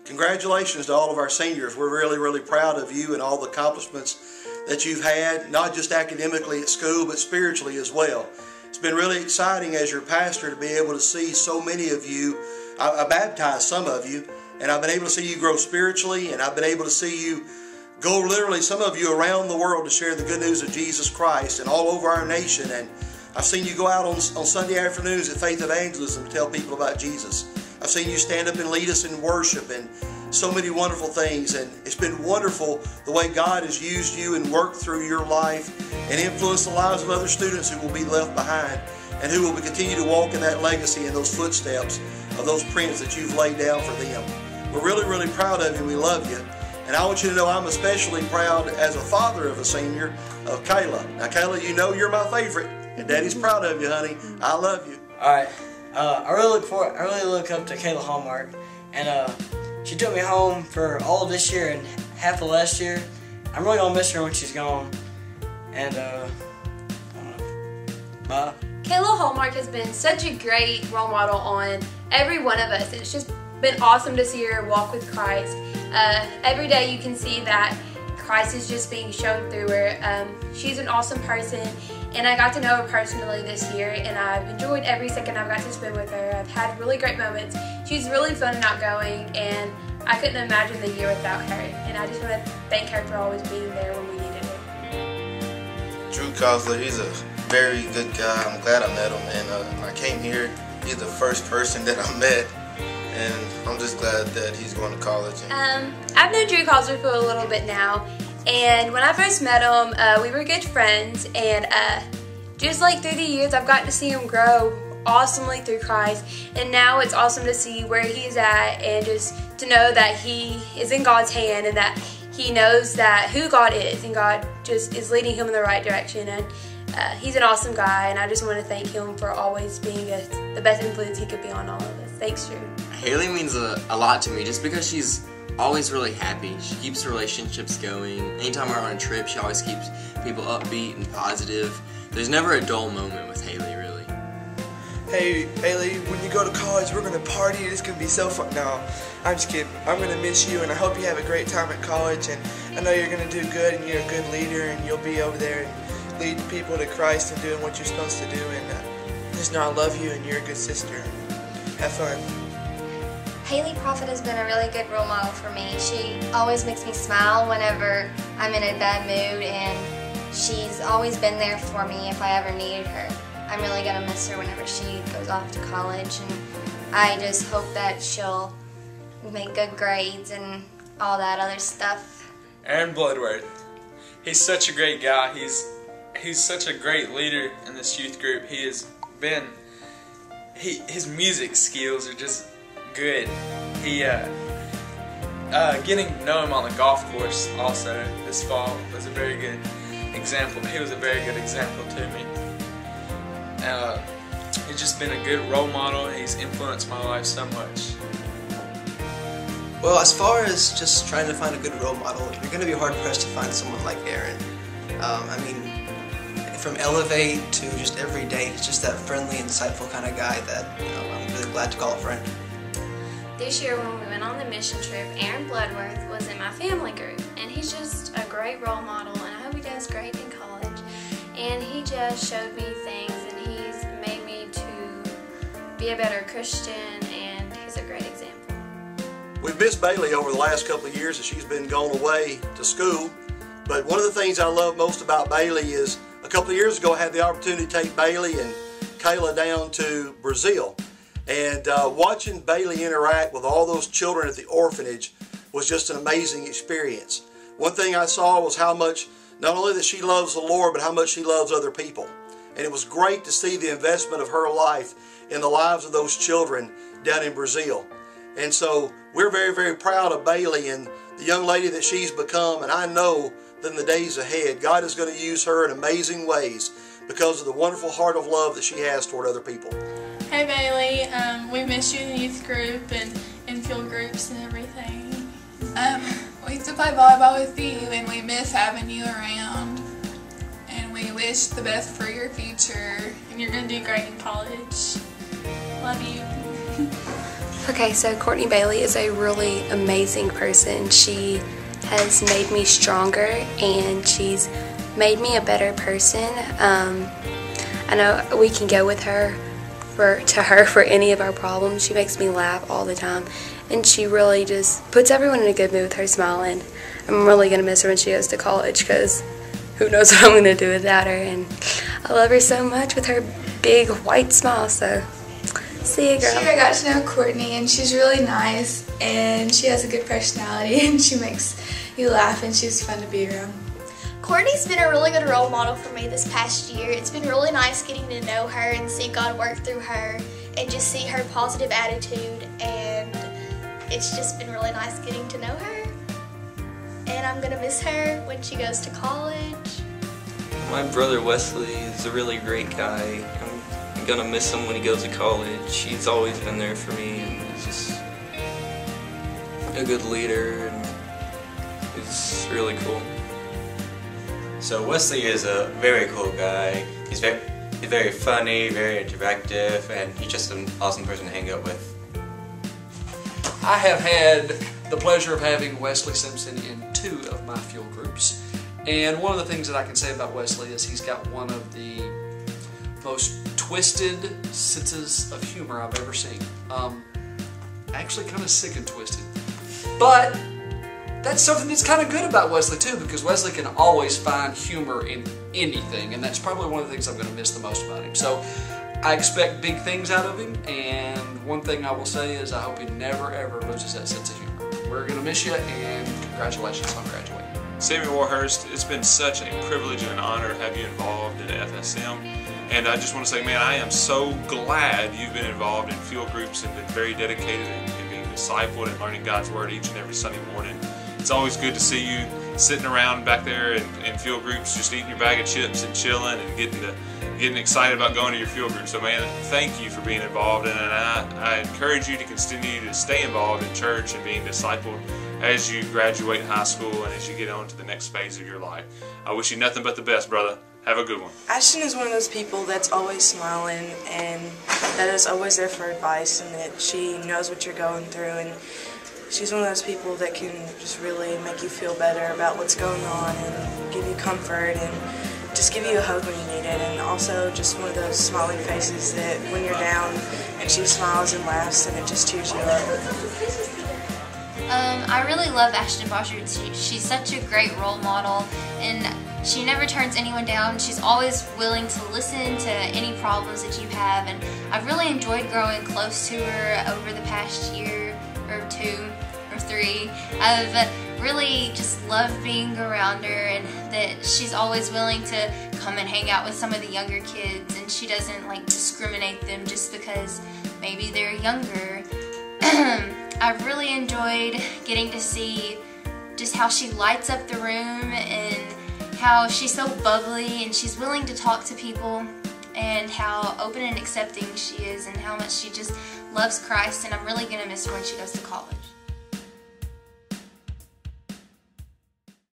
congratulations to all of our seniors. We're really, really proud of you and all the accomplishments that you've had, not just academically at school, but spiritually as well. It's been really exciting as your pastor to be able to see so many of you. I baptized some of you, and I've been able to see you grow spiritually, and I've been able to see you go literally, some of you, around the world to share the good news of Jesus Christ and all over our nation. And I've seen you go out on Sunday afternoons at Faith Evangelism to tell people about Jesus. I've seen you stand up and lead us in worship and so many wonderful things. And it's been wonderful the way God has used you and worked through your life and influenced the lives of other students who will be left behind and who will continue to walk in that legacy and those footsteps of those prints that you've laid down for them. We're really, really proud of you. We love you. And I want you to know I'm especially proud as a father of a senior of Kayla. Now, Kayla, you know you're my favorite, and Daddy's proud of you, honey. I love you. All right. I really look up to Kayla Hallmark, and she took me home for all of this year and half of last year. I'm really gonna miss her when she's gone. And bye. Kayla Hallmark has been such a great role model on every one of us. It's just been awesome to see her walk with Christ. Every day you can see that Christ is just being shown through her. She's an awesome person, and I got to know her personally this year, and I've enjoyed every second I've got to spend with her. I've had really great moments. She's really fun and outgoing, and I couldn't imagine the year without her. And I just want to thank her for always being there when we needed her. Drew Kosler, he's a very good guy. I'm glad I met him, and when I came here, he's the first person that I met. And I'm just glad that he's going to college. I've known Drew Kosler for a little bit now, and when I first met him, we were good friends, and just like through the years, I've gotten to see him grow awesomely through Christ, and now it's awesome to see where he's at and just to know that he is in God's hand and that he knows that who God is, and God just is leading him in the right direction. And he's an awesome guy, and I just want to thank him for always being the best influence he could be on all of us. Thanks, Drew. Haley means a lot to me just because she's always really happy. She keeps relationships going. Anytime we're on a trip, she always keeps people upbeat and positive. There's never a dull moment with Haley, really. Hey, Haley, when you go to college, we're going to party. It's going to be so fun. No, I'm just kidding. I'm going to miss you, and I hope you have a great time at college. And I know you're going to do good, and you're a good leader, and you'll be over there and lead people to Christ and doing what you're supposed to do. And just know I love you, and you're a good sister. Have fun. Haley Prophet has been a really good role model for me. She always makes me smile whenever I'm in a bad mood, and she's always been there for me if I ever needed her. I'm really going to miss her whenever she goes off to college, and I just hope that she'll make good grades and all that other stuff. Aaron Bloodworth. He's such a great guy. He's such a great leader in this youth group. His music skills are just good. Getting to know him on the golf course also this fall was a very good example. He was a very good example to me. He's just been a good role model, and he's influenced my life so much. Well, as far as just trying to find a good role model, you're going to be hard-pressed to find someone like Aaron. I mean, from Elevate to just every day, he's just that friendly, insightful kind of guy that, I'm really glad to call a friend. This year when we went on the mission trip, Aaron Bloodworth was in my family group, and he's just a great role model, and I hope he does great in college. And he just showed me things, and he's made me to be a better Christian, and he's a great example. We've missed Bailey over the last couple of years as she's been gone away to school, but one of the things I love most about Bailey is a couple of years ago I had the opportunity to take Bailey and Kayla down to Brazil. And watching Bailey interact with all those children at the orphanage was just an amazing experience. One thing I saw was how much, not only that she loves the Lord, but how much she loves other people. And it was great to see the investment of her life in the lives of those children down in Brazil. And so we're very, very proud of Bailey and the young lady that she's become. And I know that in the days ahead, God is going to use her in amazing ways because of the wonderful heart of love that she has toward other people. Hey Bailey, we miss you in the youth group and in field groups and everything. We used to play volleyball with you, and we miss having you around. And we wish the best for your future, and you're going to do great in college. Love you. Okay, so Courtney Bailey is a really amazing person. She has made me stronger and she's made me a better person. I know we can go with her to her for any of our problems. She makes me laugh all the time, and she really just puts everyone in a good mood with her smile. And I'm really gonna miss her when she goes to college, because who knows what I'm gonna do without her. And I love her so much with her big white smile. So see you, girl. Here I got to know Courtney, and she's really nice, and she has a good personality, and she makes you laugh, and she's fun to be around. Courtney's been a really good role model for me this past year. It's been really nice getting to know her and see God work through her and just see her positive attitude, and it's just been really nice getting to know her. And I'm gonna miss her when she goes to college. My brother Wesley is a really great guy. I'm gonna miss him when he goes to college. He's always been there for me, and he's just a good leader, and he's really cool. So Wesley is a very cool guy. He's very funny, very interactive, and he's just an awesome person to hang out with. I have had the pleasure of having Wesley Simpson in 2 of my fuel groups. And one of the things that I can say about Wesley is he's got one of the most twisted senses of humor I've ever seen. Actually kind of sick and twisted. But that's something that's kind of good about Wesley too, because Wesley can always find humor in anything, and that's probably one of the things I'm going to miss the most about him. So I expect big things out of him, and one thing I will say is I hope he never ever loses that sense of humor. We're going to miss you, and congratulations on graduating. Sammy Warhurst, it's been such a privilege and an honor to have you involved in FSM. And I just want to say, man, I am so glad you've been involved in fuel groups and been very dedicated in being discipled and learning God's Word each and every Sunday morning. It's always good to see you sitting around back there in fuel groups, just eating your bag of chips and chilling and getting excited about going to your fuel group. So man, thank you for being involved, and I encourage you to continue to stay involved in church and being discipled as you graduate high school and as you get on to the next phase of your life. I wish you nothing but the best, brother. Have a good one. Ashton is one of those people that's always smiling and that is always there for advice, and that she knows what you're going through, and she's one of those people that can just really make you feel better about what's going on and give you comfort and just give you a hug when you need it. And also just one of those smiling faces that when you're down and she smiles and laughs and it just cheers you up. I really love Ashton Boschert. She's such a great role model, and she never turns anyone down. She's always willing to listen to any problems that you have, and I've really enjoyed growing close to her over the past year or 2 or 3. I've really just loved being around her, and that she's always willing to come and hang out with some of the younger kids, and she doesn't like discriminate them just because maybe they're younger. I've really enjoyed getting to see just how she lights up the room and how she's so bubbly and she's willing to talk to people, and how open and accepting she is, and how much she just loves Christ, and I'm really going to miss her when she goes to college.